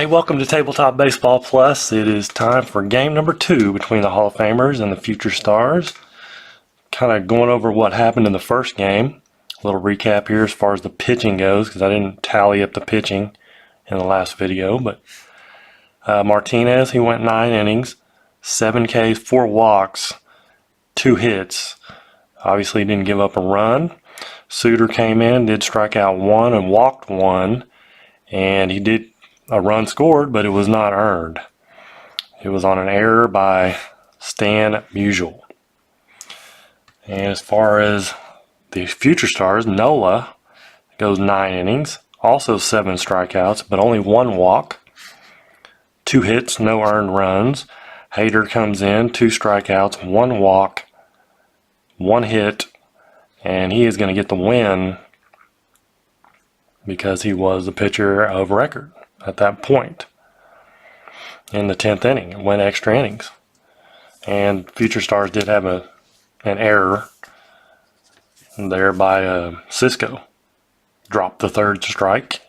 Hey, welcome to Tabletop Baseball Plus. It is time for game number 2 between the Hall of Famers and the Future Stars. Kind of going over what happened in the first game. A little recap here as far as the pitching goes, because I didn't tally up the pitching in the last video. But Martinez, he went 9 innings, 7 Ks, 4 walks, 2 hits. Obviously didn't give up a run. Suter came in, did strike out 1 and walked 1, and he did a run scored, but it was not earned. It was on an error by Stan Musial. And as far as the Future Stars, Nola goes 9 innings, also 7 strikeouts, but only 1 walk, 2 hits, no earned runs. Hader comes in, 2 strikeouts, 1 walk, 1 hit, and he is going to get the win because he was the pitcher of record at that point in the 10th inning. It went extra innings. And Future Stars did have an error there by Cisco. Dropped the third strike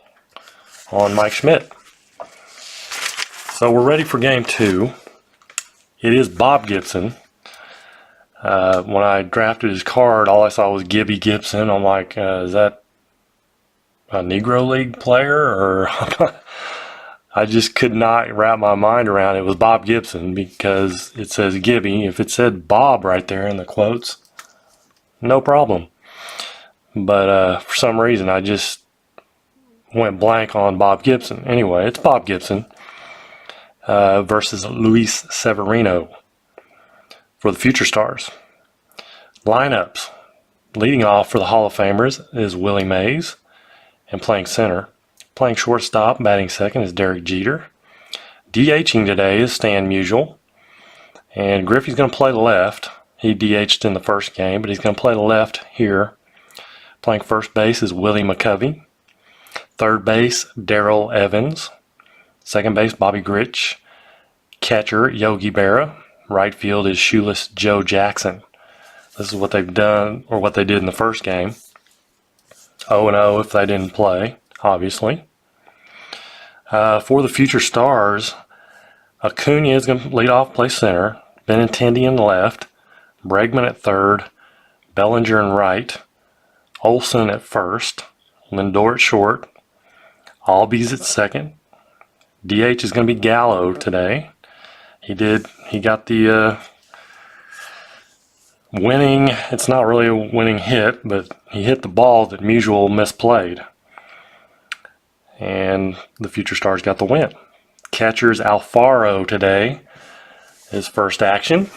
on Mike Schmidt. So we're ready for game 2. It is Bob Gibson. When I drafted his card, all I saw was Gibby Gibson. I'm like, is that a Negro League player? Or I just could not wrap my mind around it. It was Bob Gibson because it says Gibby. If it said Bob right there in the quotes, no problem. But for some reason, I just went blank on Bob Gibson. Anyway, it's Bob Gibson versus Luis Severino for the Future Stars. Lineups. Leading off for the Hall of Famers is Willie Mays, and playing center. Playing shortstop, batting second, is Derek Jeter. DHing today is Stan Musial. And Griffey's going to play left. He DH'd in the first game, but he's going to play left here. Playing first base is Willie McCovey. Third base, Darrell Evans. Second base, Bobby Grich. Catcher, Yogi Berra. Right field is shoeless Joe Jackson. This is what they've done, or what they did in the first game. 0-0 if they didn't play, obviously. For the Future Stars, Acuna is going to lead off, play center. Benintendi in left. Bregman at third. Bellinger in right. Olsen at first. Lindor at short. Albies at second. DH is going to be Gallo today. He got the winning, it's not really a winning hit, but he hit the ball that Musial misplayed. And the Future Stars got the win. Catcher's Alfaro today, his first action.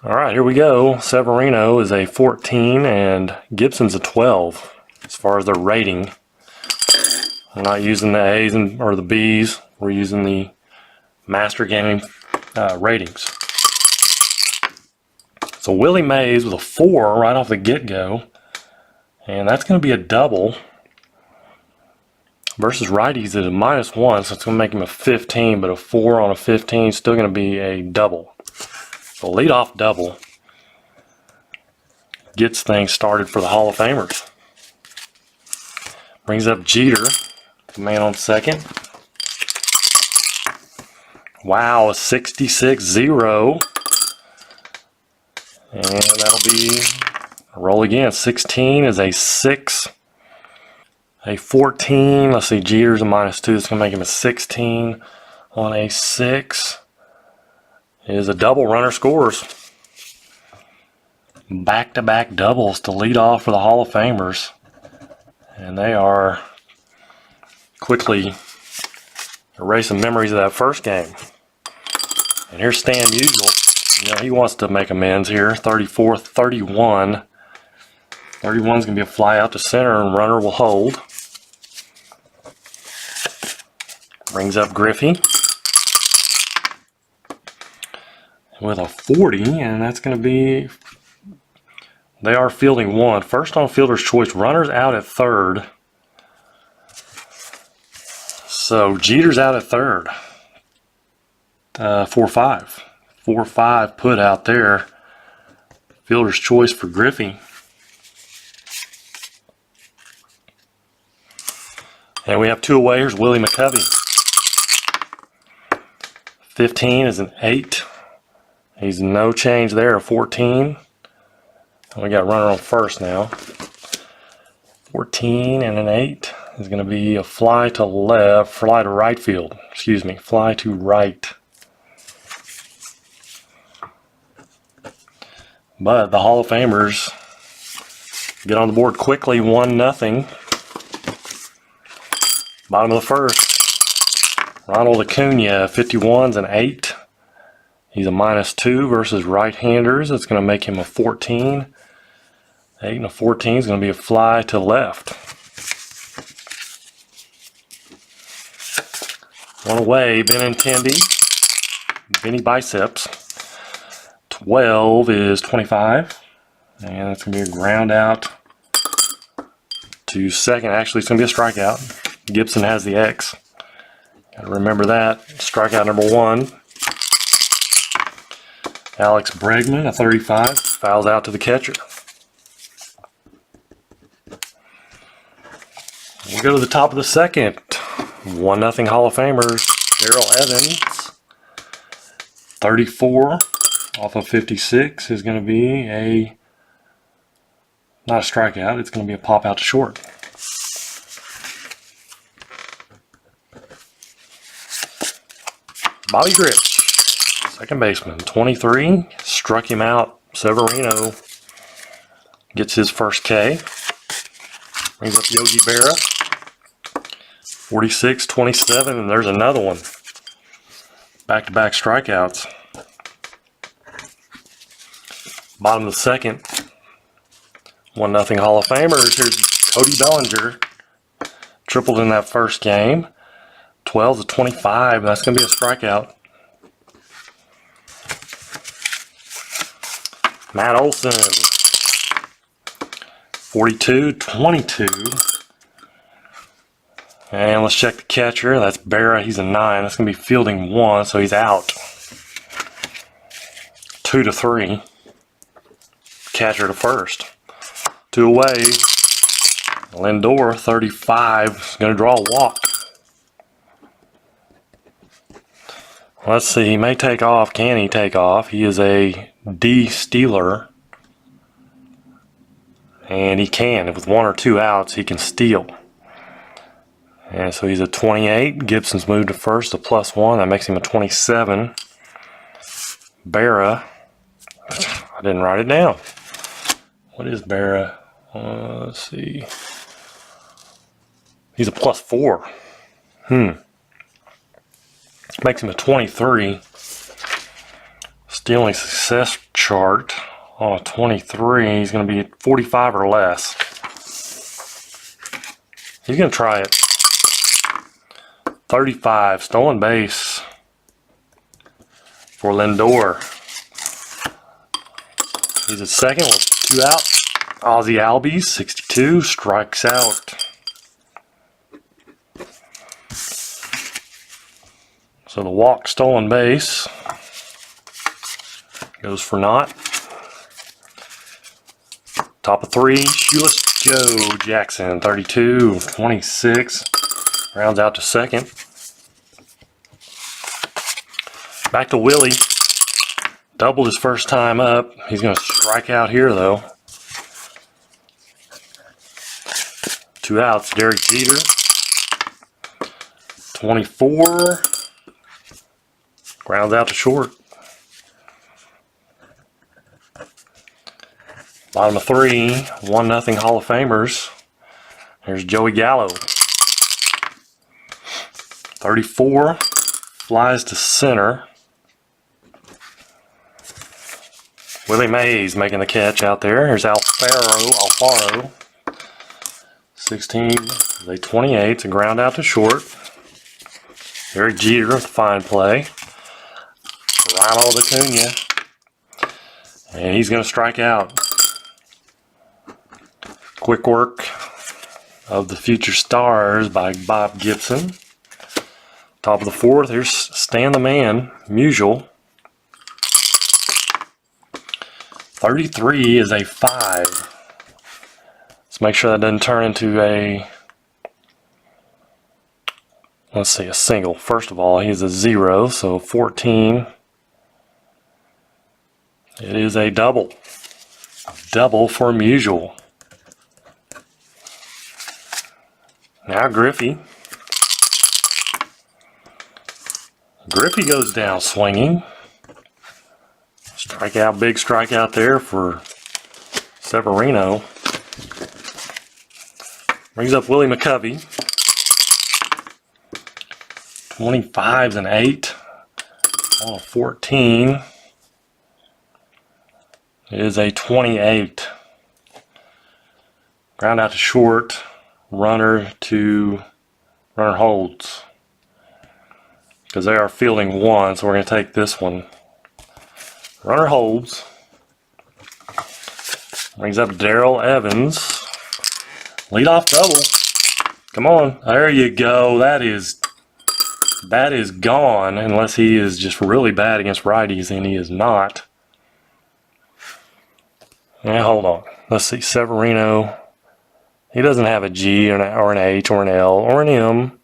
All right, here we go. Severino is a 14 and Gibson's a 12 as far as their rating. We're not using the A's or the B's. We're using the Master Game ratings. So Willie Mays with a 4 right off the get-go. And that's going to be a double. Versus righties at a -1, so it's going to make him a 15, but a 4 on a 15 is still going to be a double. So leadoff double gets things started for the Hall of Famers. Brings up Jeter, the man on second. Wow, a 66-0. And that'll be a roll again. 16 is a 6. A 14. Let's see, Jeter's a -2. It's going to make him a 16 on a 6. Is a double. Runner scores. Back-to-back doubles to lead off for the Hall of Famers. And they are quickly erasing memories of that first game. And here's Stan Musial. You know, he wants to make amends here. 34, 31. 31 is going to be a fly out to center, and runner will hold. Brings up Griffey with a 40, and that's going to be, they are fielding 1. First on fielder's choice, runners out at third. So Jeter's out at third. 4-5. 4-5 put out there. Fielder's choice for Griffey. And we have two away. Here's Willie McCovey. 15 is an 8. He's no change there, 14. And we got runner on first now. 14 and an 8 is going to be a fly to left, fly to right field. Excuse me, fly to right. But the Hall of Famers get on the board quickly, 1-0. Bottom of the first, Ronald Acuna, 51's an 8. He's a -2 versus right-handers. It's going to make him a 14. 8 and a 14 is going to be a fly to left. One away, Benintendi, Benny Biceps. 12 is 25. And it's going to be a ground out to second. Actually, it's going to be a strikeout. Gibson has the X. Gotta remember that. Strikeout number 1. Alex Bregman, a 35, fouls out to the catcher. We go to the top of the second. 1-0 Hall of Famers. Darrell Evans, 34 off of 56 is going to be a, not a strikeout, it's going to be a pop out to short. Bobby Grich, second baseman, 23, struck him out. Severino gets his first K. Brings up Yogi Berra, 46, 27, and there's another one. Back-to-back strikeouts. Bottom of the second, 1-0 Hall of Famers. Here's Cody Bellinger, tripled in that first game. 12 to 25, that's going to be a strikeout. Matt Olson, 42, 22. And let's check the catcher. That's Berra, he's a 9. That's going to be fielding 1, so he's out. 2 to 3. Catcher to first. 2 away. Lindor, 35, is going to draw a walk. Let's see, he may take off. Can he take off? He is a D stealer. And he can. With 1 or 2 outs, he can steal. And so he's a 28. Gibson's moved to first, a +1. That makes him a 27. Berra. I didn't write it down. What is Berra? Let's see. He's a +4. Makes him a 23. Stealing success chart on a 23. He's going to be at 45 or less. He's going to try it. 35. Stolen base for Lindor. He's at second with 2 out. Ozzie Albies, 62. Strikes out. So the walk, stolen base goes for naught. Top of 3, Shoeless Joe Jackson, 32, 26. Rounds out to second. Back to Willie. Doubled his first time up. He's going to strike out here though. 2 outs, Derek Jeter. 24. Grounds out to short. Bottom of 3, 1-0 Hall of Famers. Here's Joey Gallo. 34, flies to center. Willie Mays making the catch out there. Here's Alfaro. 16, a 28, it's a ground out to short. Derek Jeter with a fine play. Ronald Acuna. And he's going to strike out. Quick work of the future stars by Bob Gibson. Top of the 4th, here's Stan the Man, Musial. 33 is a 5. Let's make sure that doesn't turn into a let's see, a single. First of all, he's a 0, so 14. It is a double. Double for Musial. Now Griffey. Griffey goes down swinging. Strikeout, big strikeout there for Severino. Brings up Willie McCovey. 25's an 8 on a 14. It is a 28. Ground out to short. Runner holds. Because they are fielding one, so we're going to take this one. Runner holds. Brings up Darrell Evans. Leadoff double. Come on. There you go. That is gone, unless he is just really bad against righties, and he is not. Now hold on. Let's see. Severino. He doesn't have a G or an H or an L or an M.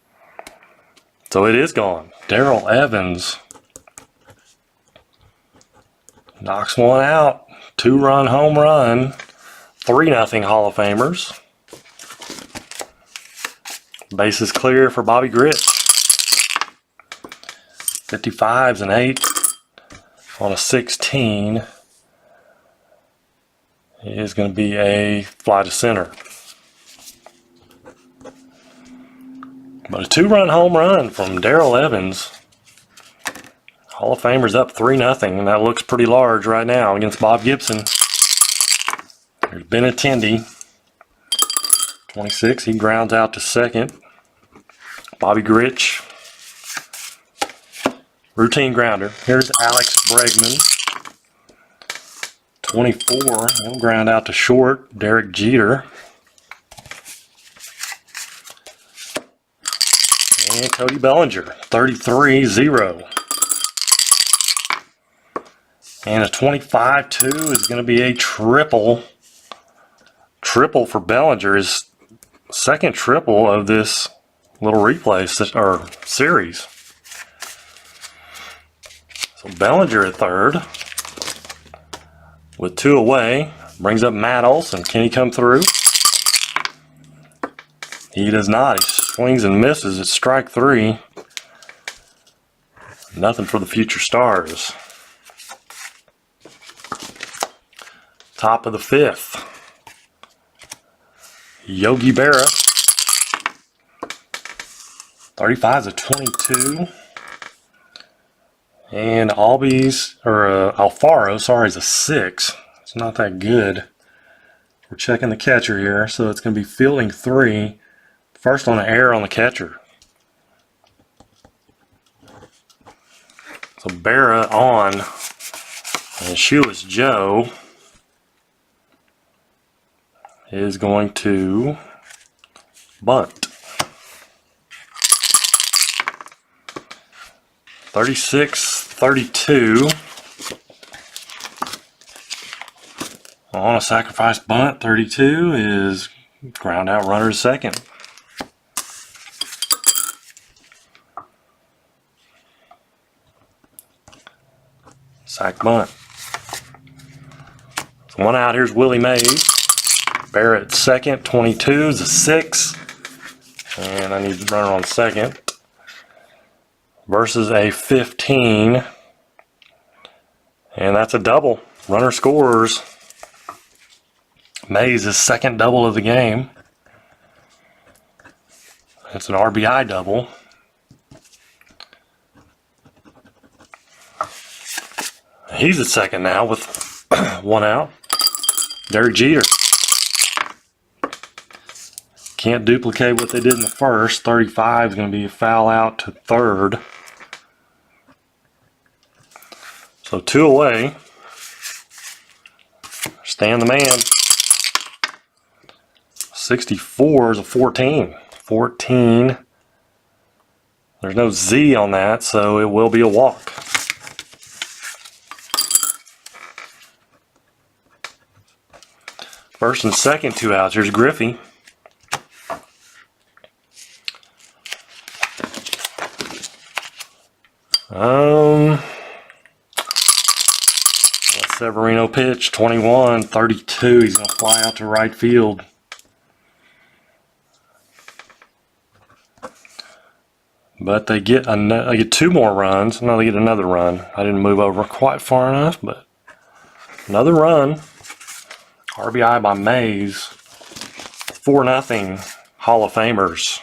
So it is gone. Darrell Evans knocks one out. 2-run home run. 3-0 Hall of Famers. Bases clear for Bobby Grit. 55's an 8 on a 16. It is going to be a fly to center. But a 2-run home run from Darrell Evans. Hall of Famers up 3-0, and that looks pretty large right now against Bob Gibson. There's Benintendi. 26, he grounds out to second. Bobby Grich. Routine grounder. Here's Alex Bregman. 24, he'll ground out to short. Derek Jeter. And Cody Bellinger, 33-0. And a 25-2 is going to be a triple. Triple for Bellinger, his second triple of this little replay series. So Bellinger at third with 2 away. Brings up Matt Olson. Can he come through? He does not. He swings and misses at strike 3. Nothing for the future stars. Top of the 5th. Yogi Berra. 35's a 22. And Alfaro, sorry, is a 6. It's not that good. We're checking the catcher here, so it's going to be fielding 3. First on an error on the catcher. So Berra on, and Shoeless Joe is going to bunt. 36-32 on a sacrifice bunt. 32 is ground out runner to second. Sack bunt. So one out. Here's Willie Mays. Barrett second. 22 is a 6. And I need the runner on second. Versus a 15. And that's a double. Runner scores. Mays' second double of the game. It's an RBI double. He's at second now with 1 out. Derek Jeter. Can't duplicate what they did in the first. 35 is going to be a foul out to third. So 2 away. Stan the man. 64 is a 14. 14. There's no Z on that, so it will be a walk. First and second, 2 outs. Here's Griffey. Severino pitch, 21, 32. He's going to fly out to right field. But they get 2 more runs. No, they get another run. I didn't move over quite far enough, but another run. RBI by Mays. 4-0 Hall of Famers.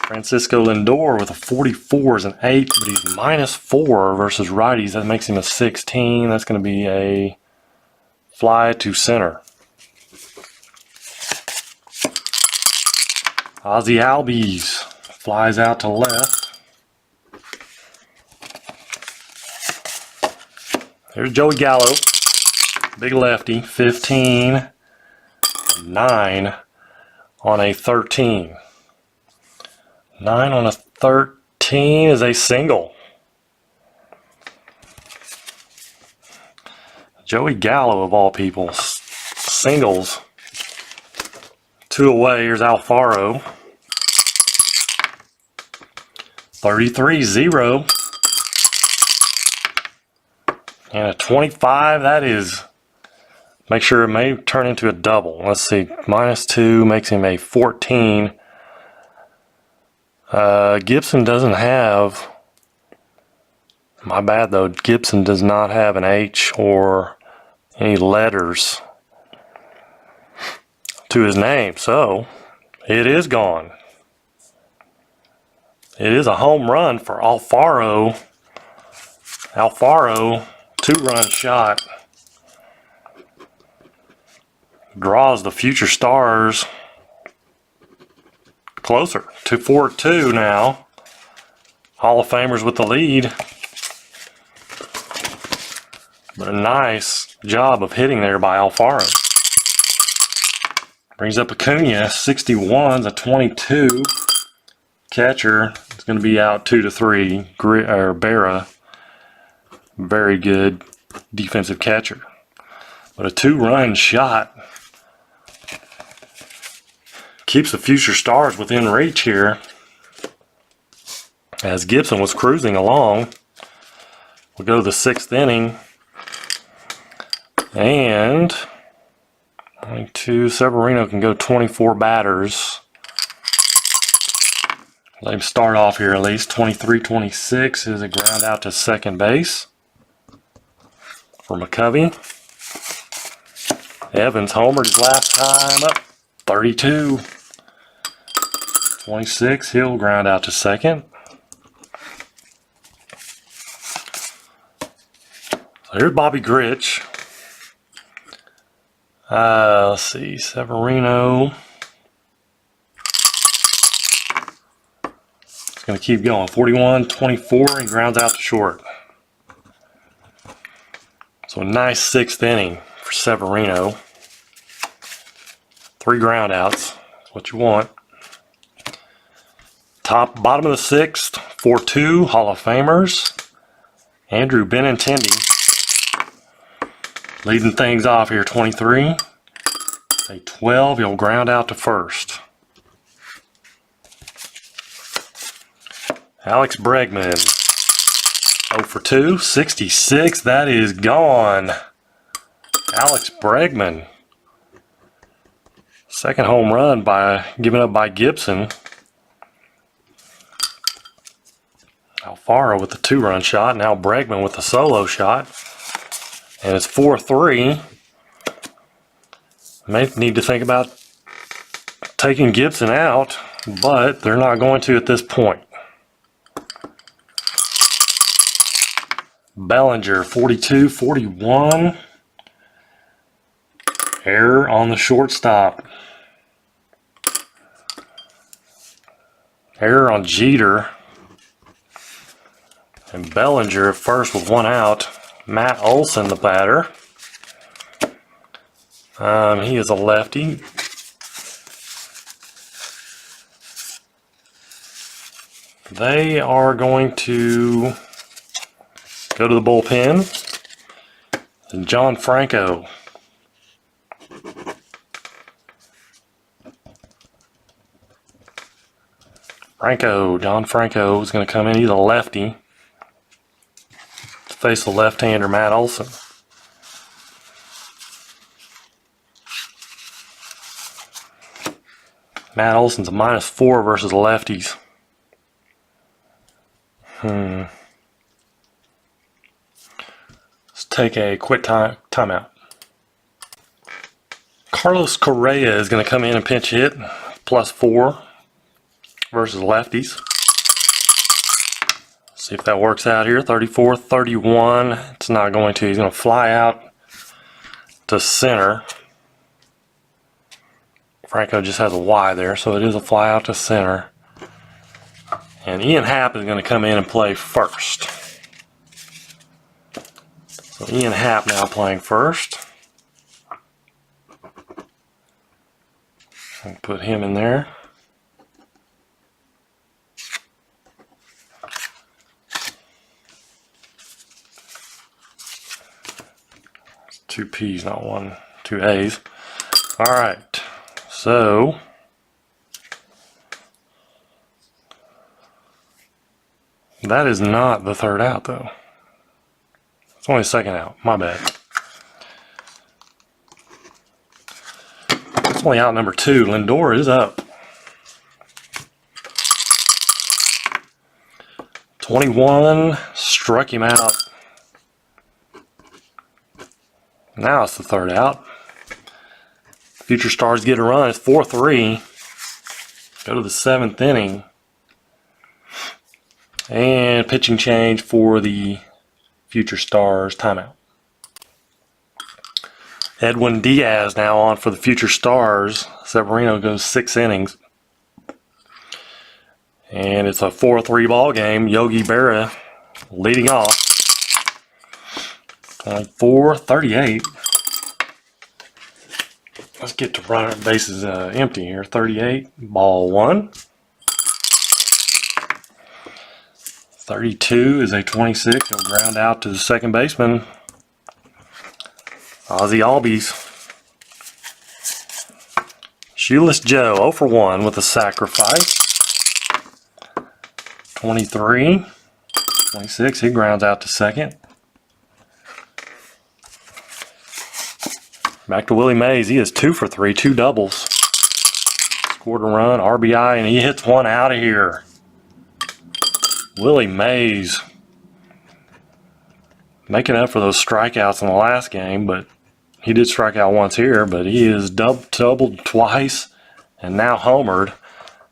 Francisco Lindor with a 44 is an 8, but he's -4 versus righties. That makes him a 16. That's going to be a fly to center. Ozzie Albies flies out to left. There's Joey Gallo, big lefty, 15, 9 on a 13. 9 on a 13 is a single. Joey Gallo, of all people, singles. 2 away. Here's Alfaro. 33-0. And a 25. That is. Make sure it may turn into a double. Let's see. -2 makes him a 14. Gibson doesn't have. My bad though. Gibson does not have an H or any letters to his name, so it is gone. It is a home run for Alfaro. Alfaro, 2-run shot. Draws the future stars closer to 4-2 now. Hall of Famers with the lead. But a nice job of hitting there by Alfaro. Brings up Acuna, 61's a 22. Catcher is going to be out 2-3. Berra, very good defensive catcher. But a 2-run shot keeps the future stars within reach here as Gibson was cruising along. We'll go to the 6th inning. And 22, Severino can go 24 batters. Let him start off here at least. 23-26 is a ground out to second base for McCovey. Evans homered his last time up. 32. 26, he'll ground out to second. So here's Bobby Grich. Let's see, Severino. It's going to keep going. 41-24, and grounds out to short. So a nice 6th inning for Severino. 3 ground outs. That's what you want. Bottom of the 6th, 4-2, Hall of Famers. Andrew Benintendi leading things off here, 23. A 12, he'll ground out to first. Alex Bregman, 0 for 2, 66, that is gone. Alex Bregman. Second home run given up by Gibson. Alfaro with the 2-run shot. Now Bregman with the solo shot. And it's 4-3. May need to think about taking Gibson out, but they're not going to at this point. Bellinger, 42-41. Error on the shortstop. Error on Jeter. And Bellinger at first with 1 out. Matt Olson, the batter. He is a lefty. They are going to go to the bullpen. And John Franco. John Franco is going to come in. He's a lefty. To face the left-hander, Matt Olson. Matt Olson's a -4 versus lefties. Let's take a quick timeout. Carlos Correa is going to come in and pinch hit, +4 versus lefties. See if that works out here. 34-31. It's not going to. He's going to fly out to center. Franco just has a Y there, so it is a fly out to center. And Ian Happ is going to come in and play first. So Ian Happ now playing first. I'll put him in there. It's 2 P's, not 2 A's. All right. So, that is not the third out, though. It's only the second out. My bad. It's only out number 2. Lindor is up. 21, struck him out. Now it's the third out. Future Stars get a run. It's 4-3. Go to the 7th inning. And pitching change for the Future Stars timeout. Edwin Diaz now on for the Future Stars. Severino goes 6 innings. And it's a 4-3 ball game. Yogi Berra leading off. 24-38. Let's get to running bases empty here. 38, ball 1. 32 is a 26. He'll ground out to the second baseman, Ozzie Albies. Shoeless Joe, 0 for 1 with a sacrifice. 23, 26. He grounds out to second. Back to Willie Mays. He is 2 for 3, 2 doubles. Scored a run, RBI, and he hits one out of here. Willie Mays making up for those strikeouts in the last game, but he did strike out once here, but he is doubled twice and now homered.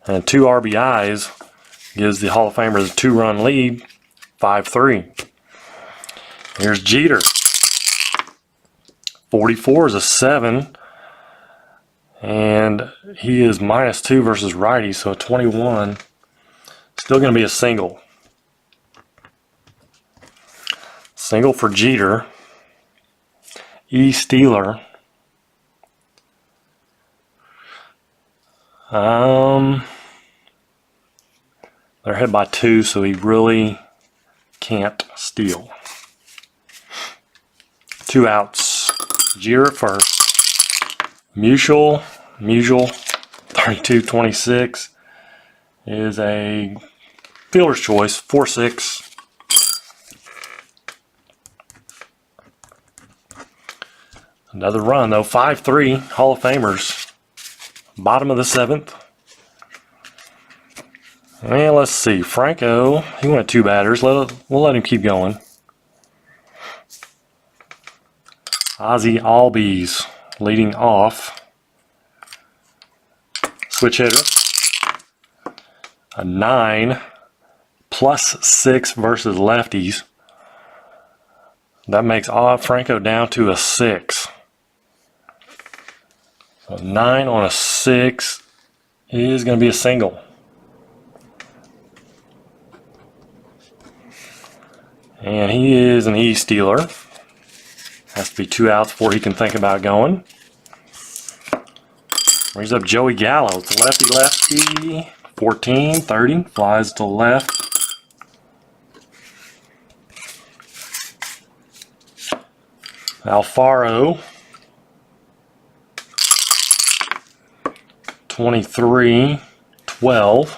And 2 RBIs gives the Hall of Famers a 2-run lead, 5-3. Here's Jeter. 44 is a 7, and he is -2 versus righty, so 21. Still going to be a single. Single for Jeter. E. Steeler. They're ahead by 2, so he really can't steal. 2 outs. Jeter at first. Musial, 32-26 is a fielder's choice, 4-6. Another run though, 5-3, Hall of Famers. Bottom of the 7th. And let's see, Franco, he went 2 batters. We'll let him keep going. Ozzie Albies leading off. Switch hitter. A 9, +6 versus lefties. That makes Franco down to a 6. So 9 on a 6 is going to be a single. And he is an E stealer. Has to be 2 outs before he can think about going. Brings up Joey Gallo. It's lefty. 14-30. Flies to left. Alfaro. 23-12.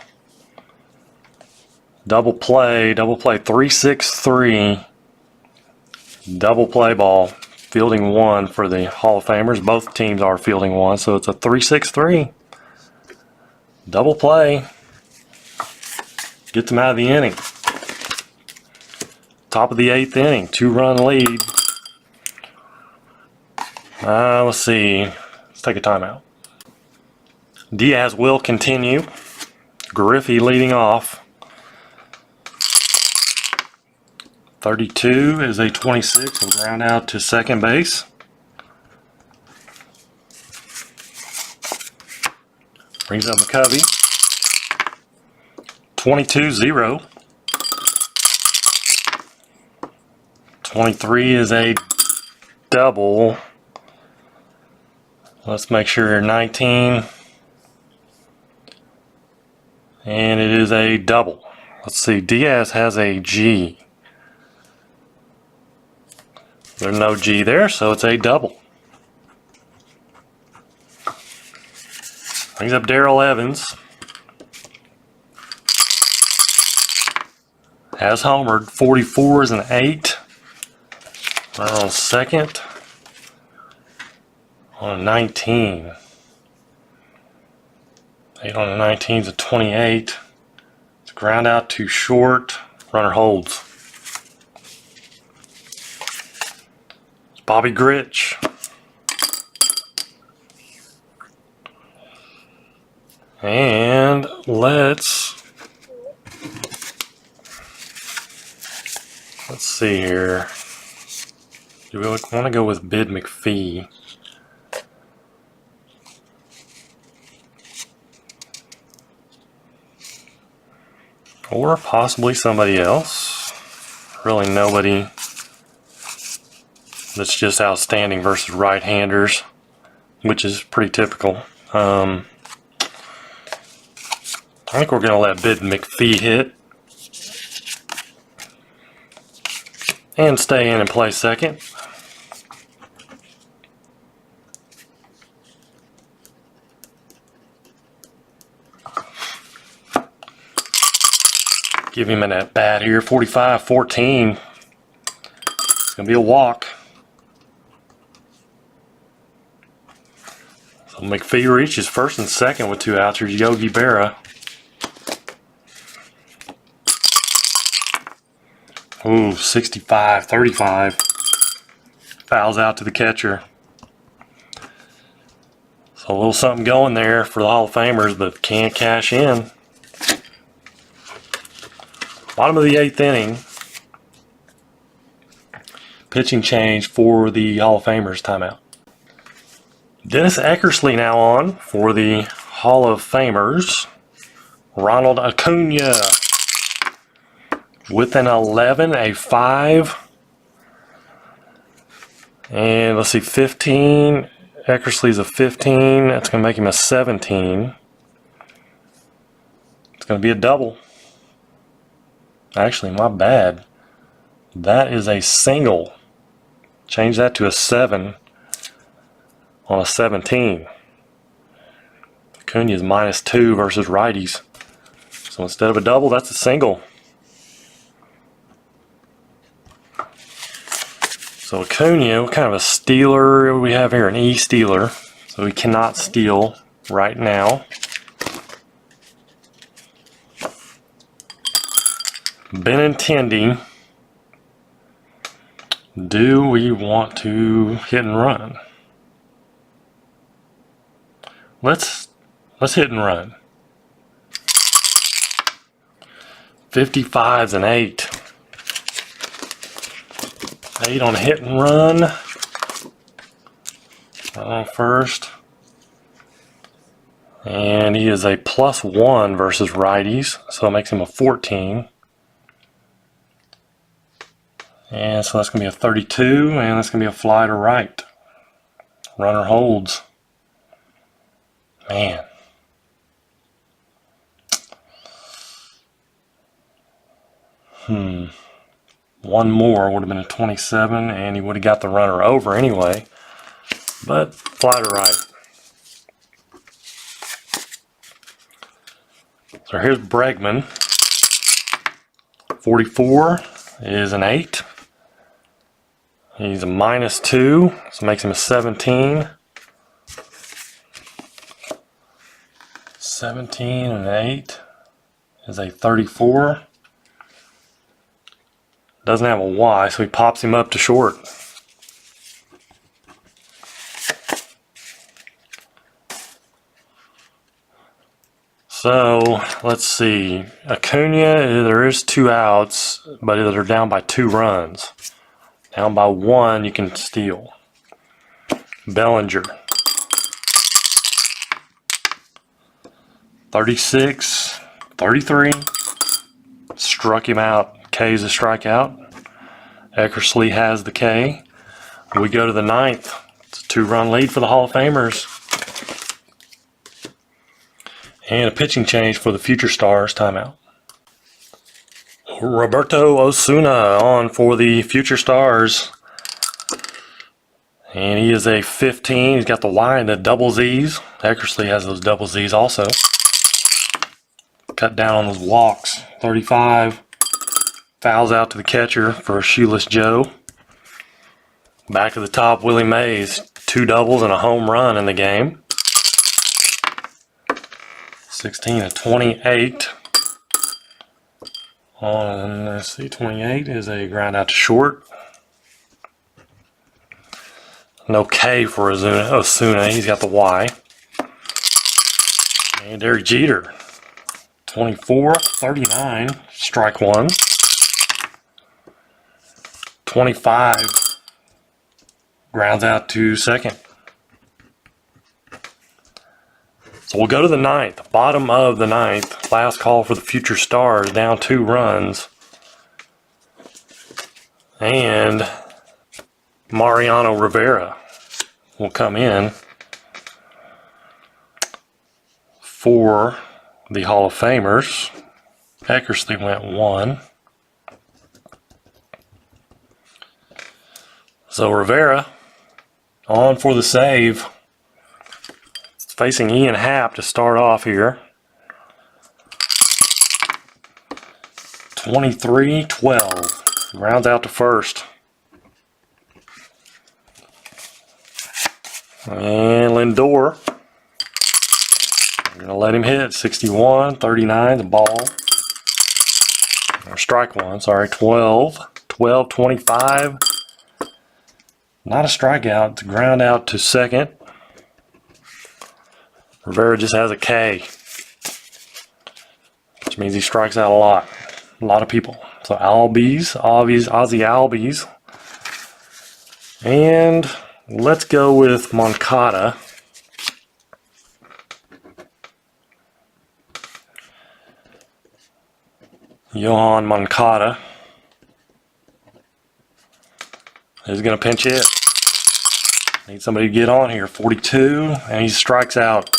Double play 3-6-3. Double play ball. Fielding one for the Hall of Famers. Both teams are fielding one, so it's a 3-6-3. Double play. Gets them out of the inning. Top of the 8th inning. 2-run lead. Let's see. Let's take a timeout. Diaz will continue. Griffey leading off. 32 is a 26 and ground out to second base. Brings up McCovey. 22-0. 23 is a double. Let's make sure 19. And it is a double. Let's see, Diaz has a G. There's no G there, so it's a double. Brings up Darrell Evans. Has homered. 44 is an 8. Right on second. On a 19. 8 on a 19 is a 28. It's a ground out too short. Runner holds. It's Bobby Grich. And let's see here. Do we want to go with Bid McPhee? Or possibly somebody else. Really nobody that's just outstanding versus right-handers, which is pretty typical. I think we're going to let Bid McPhee hit and stay in and play second. Give him an at bat here. 45-14. It's going to be a walk. So McPhee reaches first and second with 2 outs. Here's Yogi Berra. Ooh, 65-35. Fouls out to the catcher. So a little something going there for the Hall of Famers, but can't cash in. Bottom of the 8th inning. Pitching change for the Hall of Famers timeout. Dennis Eckersley now on for the Hall of Famers. Ronald Acuna with an 11, a 5. And let's see, 15. Eckersley's a 15. That's going to make him a 17. It's going to be a double. Actually, my bad. That is a single. Change that to a 7 on a 17. Acuna is -2 versus righties. So instead of a double, that's a single. So Acuna, what kind of a stealer we have here? An E stealer. So he cannot steal right now. Benintendi. Do we want to hit and run? Let's hit and run. 55's an 8. 8 on a hit and run. First. And he is a +1 versus righties, so it makes him a 14. And so that's going to be a 32, and that's going to be a fly to right. Runner holds. Man. One more would have been a 27, and he would have got the runner over anyway. But fly to right. So here's Bregman. 44 is an 8. He's a -2, so makes him a 17. 17 and an 8 is a 34. Doesn't have a Y, so he pops him up to short. So let's see. Acuna, there is 2 outs, but they're down by 2 runs. Down by 1, you can steal. Bellinger. 36, 33. Struck him out. K is a strikeout. Eckersley has the K. We go to the 9th. It's a 2-run lead for the Hall of Famers. And a pitching change for the Future Stars timeout. Roberto Osuna on for the Future Stars. And he is a 15. He's got the Y and the double Z's. Eckersley has those double Z's also. Cut down on those walks. 35. Fouls out to the catcher for Shoeless Joe. Back to the top, Willie Mays. 2 doubles and a home run in the game. 16 and 28. Let's see, 28 is a ground out to short. No K for Osuna. He's got the Y. And Derek Jeter. 24, 39, strike 1. 25, grounds out to second. So we'll go to the 9th, bottom of the 9th. Last call for the Future Stars, down 2 runs. And Mariano Rivera will come in for the Hall of Famers. Eckersley went 1. So Rivera on for the save. Facing Ian Happ to start off here. 23-12. Rounds out to first. And Lindor. We're going to let him hit. 61, 39, the ball. Or strike 1, sorry. 12, 12, 25. Not a strikeout. It's a ground out to second. Rivera just has a K, which means he strikes out a lot of people. So Ozzy Albies. And let's go with Moncada. Johan Moncada is going to pinch hit. Need somebody to get on here. 42, and he strikes out.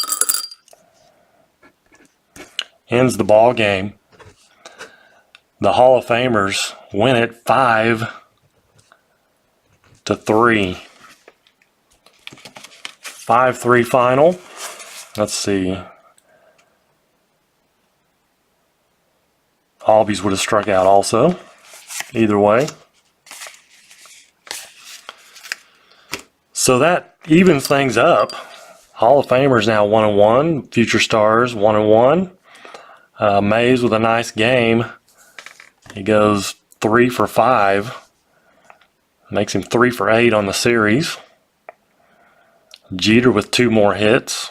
Ends the ball game. The Hall of Famers win it 5-3. 5-3 final. Let's see. Albies would have struck out also. Either way. So that evens things up. Hall of Famers now 1-1. Future Stars 1-1. Mays with a nice game. He goes 3 for 5. Makes him 3 for 8 on the series. Jeter with 2 more hits.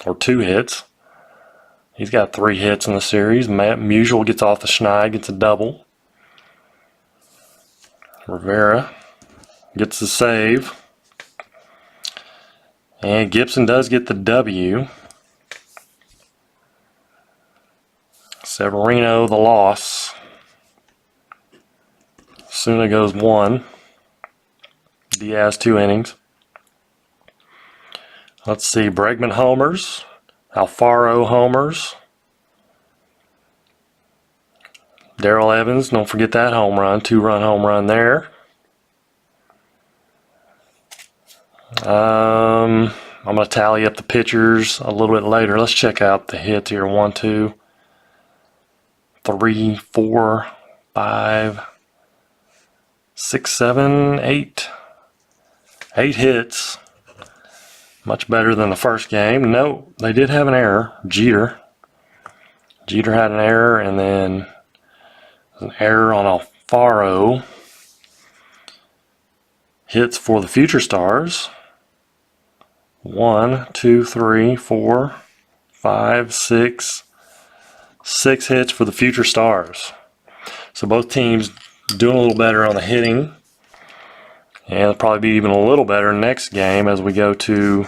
Or 2 hits. He's got 3 hits in the series. Musial gets off the schneid, gets a double. Rivera gets the save. And Gibson does get the W. Severino the loss. Osuna goes 1. Diaz 2 innings. Let's see, Bregman homers. Alfaro homers. Darrell Evans, don't forget that home run. 2-run home run there. I'm going to tally up the pitchers a little bit later. Let's check out the hits here. 1, 2, 3, 4, 5, 6, 7, 8. 8 hits. Much better than the first game. No, they did have an error. Jeter had an error, and then an error on Alfaro. Hits for the Future Stars. 1, 2, 3, 4, 5, 6. 6 hits for the Future Stars. So both teams doing a little better on the hitting. And it'll probably be even a little better next game as we go to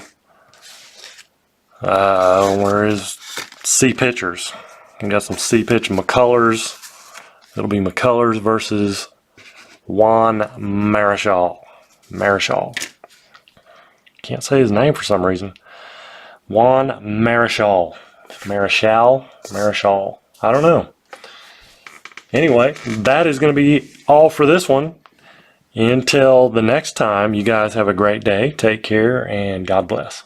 where is C pitchers. We got some C pitch McCullers. It'll be McCullers versus Juan Marichal. Can't say his name for some reason. Juan Marichal. Marichal. I don't know. Anyway, that is going to be all for this one. Until the next time, you guys have a great day. Take care and God bless.